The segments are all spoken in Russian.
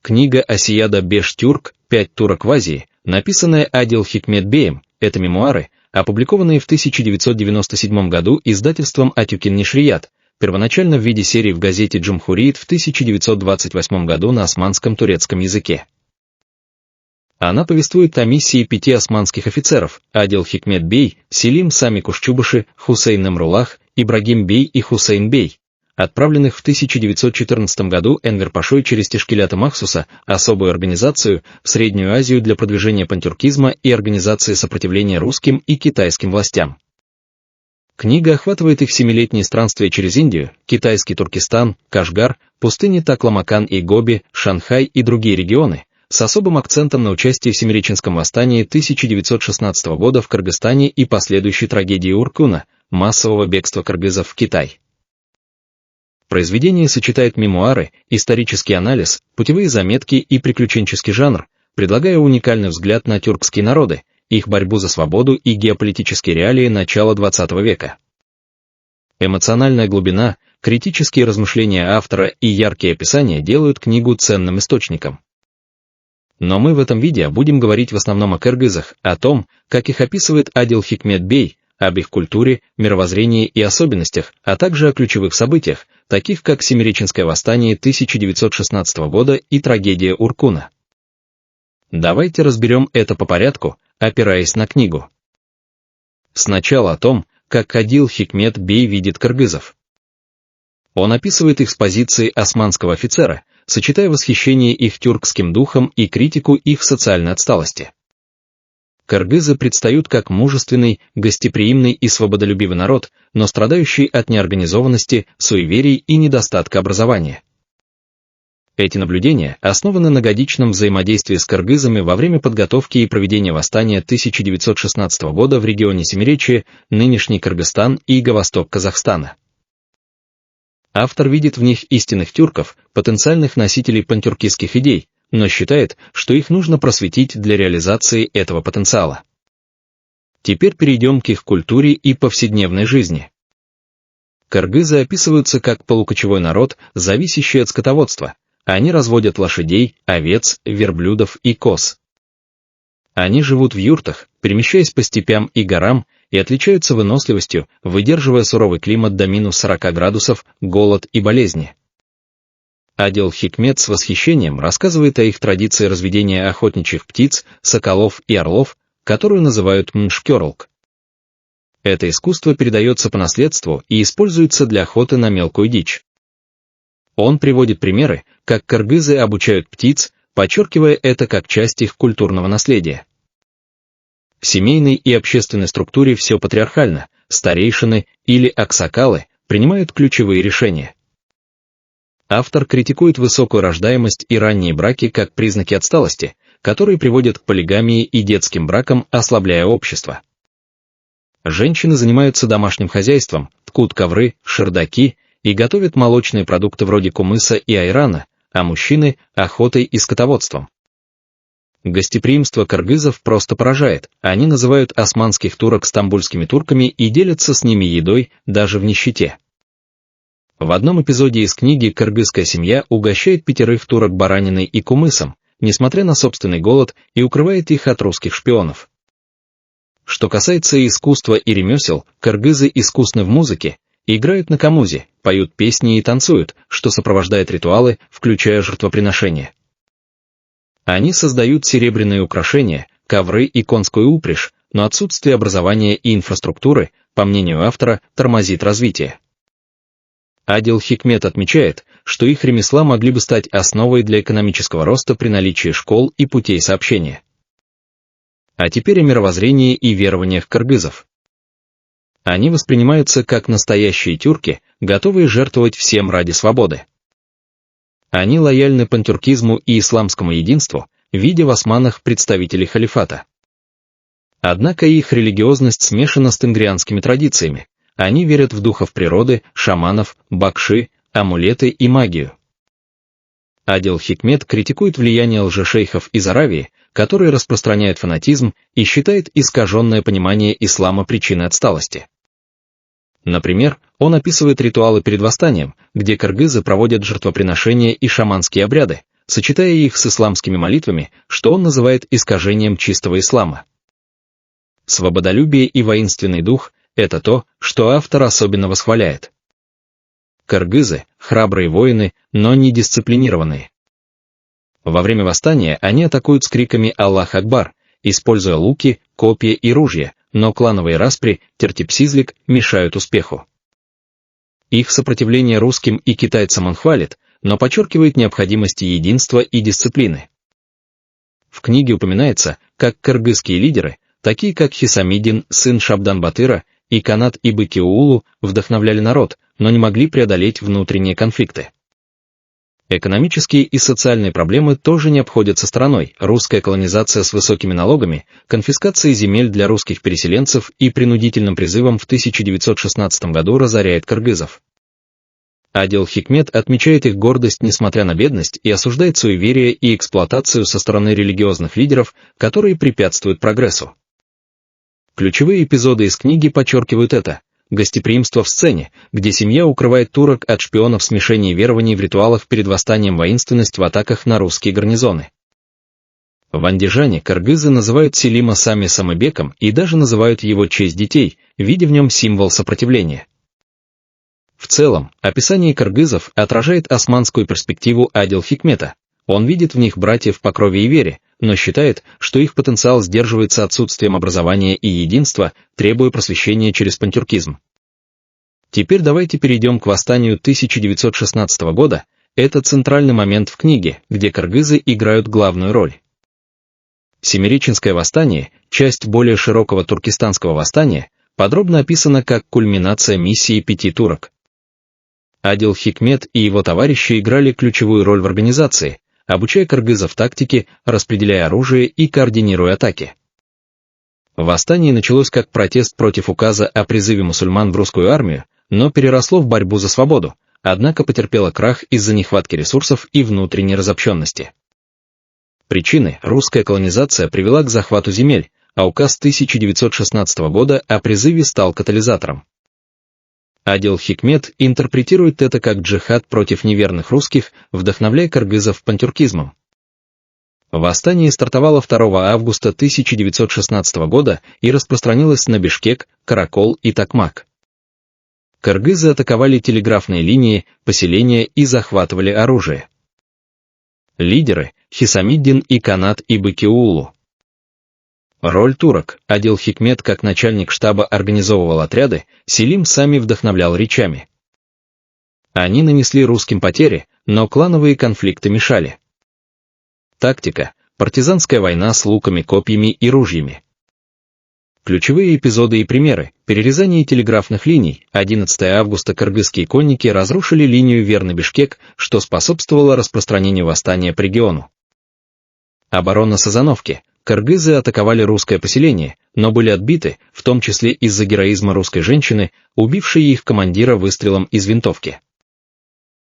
Книга Асияда Беш Тюрк «Пять турок в Азии», написанная Адил Хикмет Беем, это мемуары, опубликованные в 1997 году издательством Атюкин Нишрият, первоначально в виде серии в газете Джумхуриет в 1928 году на османском турецком языке. Она повествует о миссии 5 османских офицеров – Адил Хикмет Бей, Селим Сами Кушчубыши, Хусейн Эмруллах, Ибрагим Бей и Хусейн Бей, отправленных в 1914 году Энвер Пашой через Тешкилята Махсуса, особую организацию, в Среднюю Азию для продвижения пантюркизма и организации сопротивления русским и китайским властям. Книга охватывает их 7-летние странствия через Индию, китайский Туркестан, Кашгар, пустыни Такламакан и Гоби, Шанхай и другие регионы, с особым акцентом на участие в Семиреченском восстании 1916 года в Кыргызстане и последующей трагедии Уркуна, массового бегства кыргызов в Китай. Произведение сочетает мемуары, исторический анализ, путевые заметки и приключенческий жанр, предлагая уникальный взгляд на тюркские народы, их борьбу за свободу и геополитические реалии начала XX века. Эмоциональная глубина, критические размышления автора и яркие описания делают книгу ценным источником. Но мы в этом видео будем говорить в основном о кыргызах, о том, как их описывает Адил Хикмет Бей, об их культуре, мировоззрении и особенностях, а также о ключевых событиях, таких как Семиреченское восстание 1916 года и трагедия Уркуна. Давайте разберем это по порядку, опираясь на книгу. Сначала о том, как Адил Хикмет Бей видит кыргызов. Он описывает их с позиции османского офицера, сочетая восхищение их тюркским духом и критику их социальной отсталости. Кыргызы предстают как мужественный, гостеприимный и свободолюбивый народ, но страдающий от неорганизованности, суеверий и недостатка образования. Эти наблюдения основаны на годичном взаимодействии с кыргызами во время подготовки и проведения восстания 1916 года в регионе Семиречья, нынешний Кыргызстан и юго-восток Казахстана. Автор видит в них истинных тюрков, потенциальных носителей пантюркистских идей, но считает, что их нужно просветить для реализации этого потенциала. Теперь перейдем к их культуре и повседневной жизни. Кыргызы описываются как полукочевой народ, зависящий от скотоводства. Они разводят лошадей, овец, верблюдов и коз. Они живут в юртах, перемещаясь по степям и горам, и отличаются выносливостью, выдерживая суровый климат до минус 40 градусов, голод и болезни. Адил Хикмет с восхищением рассказывает о их традиции разведения охотничьих птиц, соколов и орлов, которую называют мшкёрлк. Это искусство передается по наследству и используется для охоты на мелкую дичь. Он приводит примеры, как кыргызы обучают птиц, подчеркивая это как часть их культурного наследия. В семейной и общественной структуре все патриархально, старейшины или аксакалы принимают ключевые решения. Автор критикует высокую рождаемость и ранние браки как признаки отсталости, которые приводят к полигамии и детским бракам, ослабляя общество. Женщины занимаются домашним хозяйством, ткут ковры, шердаки и готовят молочные продукты вроде кумыса и айрана, а мужчины – охотой и скотоводством. Гостеприимство кыргызов просто поражает, они называют османских турок стамбульскими турками и делятся с ними едой, даже в нищете. В одном эпизоде из книги кыргызская семья угощает 5 турок бараниной и кумысом, несмотря на собственный голод, и укрывает их от русских шпионов. Что касается искусства и ремесел, кыргызы искусны в музыке, играют на камузе, поют песни и танцуют, что сопровождает ритуалы, включая жертвоприношения. Они создают серебряные украшения, ковры и конскую упряжь, но отсутствие образования и инфраструктуры, по мнению автора, тормозит развитие. Адил Хикмет отмечает, что их ремесла могли бы стать основой для экономического роста при наличии школ и путей сообщения. А теперь о мировоззрении и верованиях кыргызов. Они воспринимаются как настоящие тюрки, готовые жертвовать всем ради свободы. Они лояльны пантюркизму и исламскому единству, видя в османах представителей халифата. Однако их религиозность смешана с тенгрианскими традициями. Они верят в духов природы, шаманов, бакши, амулеты и магию. Адил Хикмет критикует влияние лжешейхов из Аравии, которые распространяют фанатизм и считает искаженное понимание ислама причиной отсталости. Например, он описывает ритуалы перед восстанием, где кыргызы проводят жертвоприношения и шаманские обряды, сочетая их с исламскими молитвами, что он называет искажением чистого ислама. Свободолюбие и воинственный дух – это то, что автор особенно восхваляет. Кыргызы – храбрые воины, но не дисциплинированные. Во время восстания они атакуют с криками «Аллах Акбар», используя луки, копья и ружья, но клановые распри, Тертипсизлик, мешают успеху. Их сопротивление русским и китайцам он хвалит, но подчеркивает необходимость единства и дисциплины. В книге упоминается, как кыргызские лидеры, такие как Хисамиддин, сын Шабдан-Батыра, и Канат Ибы-Кеуулу, вдохновляли народ, но не могли преодолеть внутренние конфликты. Экономические и социальные проблемы тоже не обходятся стороной: русская колонизация с высокими налогами, конфискация земель для русских переселенцев и принудительным призывом в 1916 году разоряет кыргызов. Адил Хикмет отмечает их гордость несмотря на бедность и осуждает суеверие и эксплуатацию со стороны религиозных лидеров, которые препятствуют прогрессу. Ключевые эпизоды из книги подчеркивают это: гостеприимство в сцене, где семья укрывает турок от шпионов, смешение верований в ритуалах перед восстанием, воинственность в атаках на русские гарнизоны. В Андижане кыргызы называют Селима Сами Самыбеком и даже называют его честь детей, видя в нем символ сопротивления. В целом, описание кыргызов отражает османскую перспективу Адил Хикмета. Он видит в них братьев по крови и вере, но считает, что их потенциал сдерживается отсутствием образования и единства, требуя просвещения через пантюркизм. Теперь давайте перейдем к восстанию 1916 года. Это центральный момент в книге, где кыргызы играют главную роль. Семиреченское восстание, часть более широкого туркестанского восстания, подробно описана как кульминация миссии 5 турок. Адил Хикмет и его товарищи играли ключевую роль в организации, обучая кыргызов тактике, распределяя оружие и координируя атаки. Восстание началось как протест против указа о призыве мусульман в русскую армию, но переросло в борьбу за свободу, однако потерпело крах из-за нехватки ресурсов и внутренней разобщенности. Причины: русская колонизация привела к захвату земель, а указ 1916 года о призыве стал катализатором. Адил Хикмет интерпретирует это как джихад против неверных русских, вдохновляя кыргызов пантюркизмом. Восстание стартовало 2 августа 1916 года и распространилось на Бишкек, Каракол и Токмак. Кыргызы атаковали телеграфные линии, поселения и захватывали оружие. Лидеры – Хисамиддин и Канат Ибы-Кеуулу. Роль турок: Адил Хикмет как начальник штаба организовывал отряды, Селим Сами вдохновлял речами. Они нанесли русским потери, но клановые конфликты мешали. Тактика: партизанская война с луками, копьями и ружьями. Ключевые эпизоды и примеры: перерезание телеграфных линий. 11 августа кыргызские конники разрушили линию Верны-Бишкек, что способствовало распространению восстания по региону. Оборона Сазановки. Кыргызы атаковали русское поселение, но были отбиты, в том числе из-за героизма русской женщины, убившей их командира выстрелом из винтовки.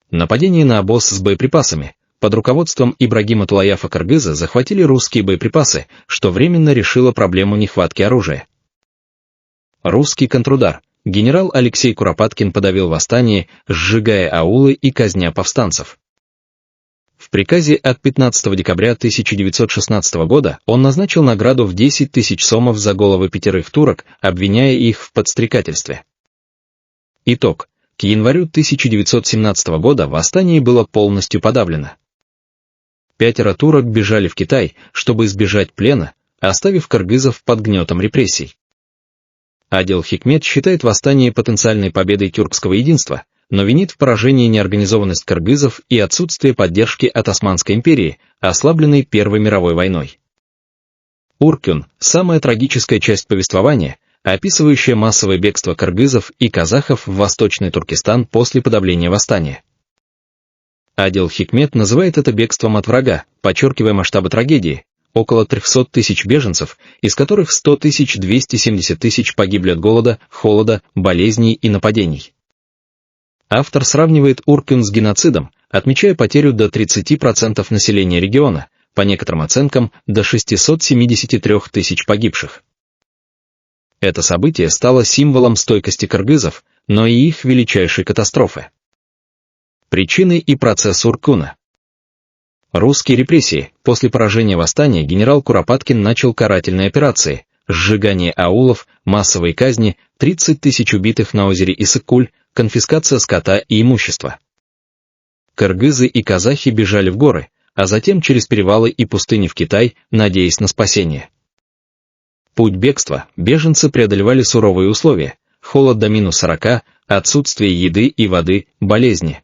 Нападение на обоз с боеприпасами. Под руководством Ибрагима Тулаяфа кыргызы захватили русские боеприпасы, что временно решило проблему нехватки оружия. Русский контрудар. Генерал Алексей Куропаткин подавил восстание, сжигая аулы и казня повстанцев. В приказе от 15 декабря 1916 года он назначил награду в 10 тысяч сомов за головы 5 турок, обвиняя их в подстрекательстве. Итог. К январю 1917 года восстание было полностью подавлено. 5 турок бежали в Китай, чтобы избежать плена, оставив кыргызов под гнетом репрессий. Адил Хикмет считает восстание потенциальной победой тюркского единства, но винит в поражении неорганизованность кыргызов и отсутствие поддержки от Османской империи, ослабленной Первой мировой войной. Уркюн – самая трагическая часть повествования, описывающая массовое бегство кыргызов и казахов в Восточный Туркестан после подавления восстания. Адил Хикмет называет это бегством от врага, подчеркивая масштабы трагедии: около 300 тысяч беженцев, из которых 100 тысяч 270 тысяч погибли от голода, холода, болезней и нападений. Автор сравнивает Уркюн с геноцидом, отмечая потерю до 30% населения региона, по некоторым оценкам, до 673 тысяч погибших. Это событие стало символом стойкости кыргызов, но и их величайшей катастрофы. Причины и процесс Уркюна. Русские репрессии. После поражения восстания генерал Куропаткин начал карательные операции: сжигание аулов, массовые казни, 30 тысяч убитых на озере Иссык-Куль, конфискация скота и имущества. Кыргызы и казахи бежали в горы, а затем через перевалы и пустыни в Китай, надеясь на спасение. Путь бегства. Беженцы преодолевали суровые условия: холод до -40, отсутствие еды и воды, болезни.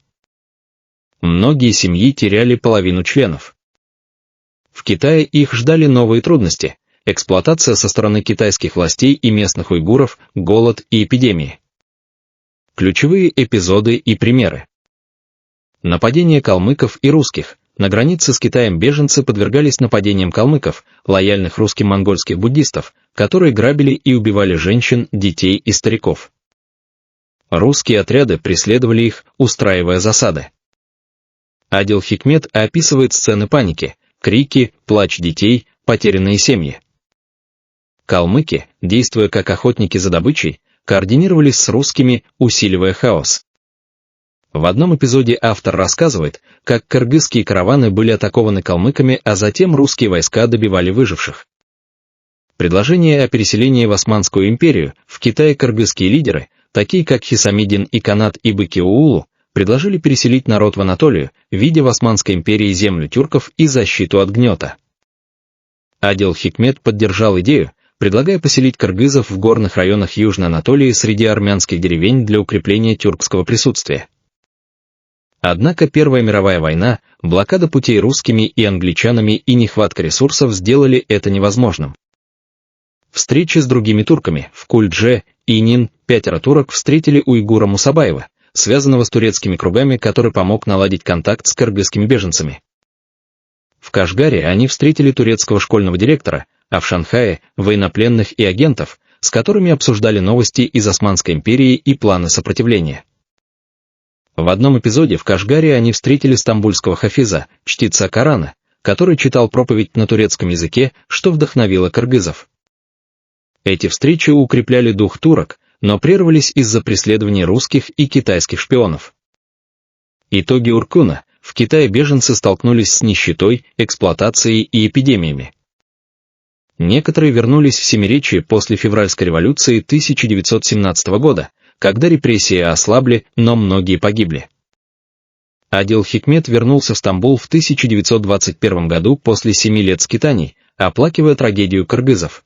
Многие семьи теряли половину членов. В Китае их ждали новые трудности: эксплуатация со стороны китайских властей и местных уйгуров, голод и эпидемии. Ключевые эпизоды и примеры. Нападение калмыков и русских. На границе с Китаем беженцы подвергались нападениям калмыков, лояльных русским монгольских буддистов, которые грабили и убивали женщин, детей и стариков. Русские отряды преследовали их, устраивая засады. Адил Хикмет описывает сцены паники: крики, плач детей, потерянные семьи. Калмыки, действуя как охотники за добычей, координировались с русскими, усиливая хаос. В одном эпизоде автор рассказывает, как кыргызские караваны были атакованы калмыками, а затем русские войска добивали выживших. Предложение о переселении в Османскую империю. В Китае кыргызские лидеры, такие как Хисамиддин и Канат Ибыки-Оулу, предложили переселить народ в Анатолию, видя в Османской империи землю тюрков и защиту от гнета. Адил Хикмет поддержал идею, предлагая поселить кыргызов в горных районах Южной Анатолии среди армянских деревень для укрепления тюркского присутствия. Однако Первая мировая война, блокада путей русскими и англичанами и нехватка ресурсов сделали это невозможным. Встречи с другими турками. В Кульдже, Инин, 5 турок встретили уйгура Мусабаева, связанного с турецкими кругами, который помог наладить контакт с кыргызскими беженцами. В Кашгаре они встретили турецкого школьного директора, а в Шанхае – военнопленных и агентов, с которыми обсуждали новости из Османской империи и планы сопротивления. В одном эпизоде в Кашгаре они встретили стамбульского хафиза, чтеца Корана, который читал проповедь на турецком языке, что вдохновило кыргызов. Эти встречи укрепляли дух турок, но прервались из-за преследования русских и китайских шпионов. Итоги Уркуна. В Китае беженцы столкнулись с нищетой, эксплуатацией и эпидемиями. Некоторые вернулись в Семиречье после февральской революции 1917 года, когда репрессии ослабли, но многие погибли. Адил Хикмет вернулся в Стамбул в 1921 году после 7 лет скитаний, оплакивая трагедию кыргызов.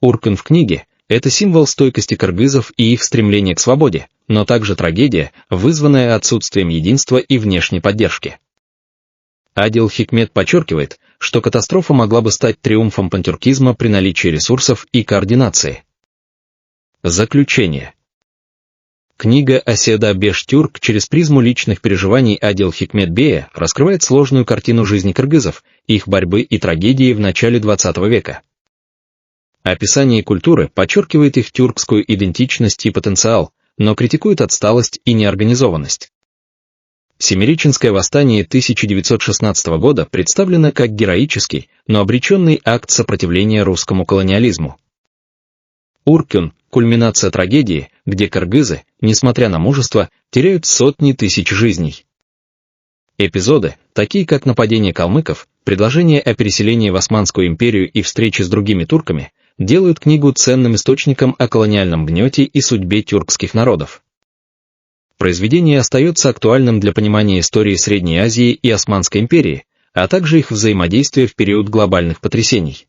Уркун в книге – это символ стойкости кыргызов и их стремления к свободе, но также трагедия, вызванная отсутствием единства и внешней поддержки. Адил Хикмет подчеркивает, что катастрофа могла бы стать триумфом пантюркизма при наличии ресурсов и координации. Заключение. Книга «Оседа Беш-Тюрк» через призму личных переживаний Адил Хикмет Бея раскрывает сложную картину жизни кыргызов, их борьбы и трагедии в начале XX века. Описание культуры подчеркивает их тюркскую идентичность и потенциал, но критикует отсталость и неорганизованность. Семиреченское восстание 1916 года представлено как героический, но обреченный акт сопротивления русскому колониализму. Уркун – кульминация трагедии, где кыргызы, несмотря на мужество, теряют сотни тысяч жизней. Эпизоды, такие как нападение калмыков, предложение о переселении в Османскую империю и встречи с другими турками, делают книгу ценным источником о колониальном гнете и судьбе тюркских народов. Произведение остается актуальным для понимания истории Средней Азии и Османской империи, а также их взаимодействия в период глобальных потрясений.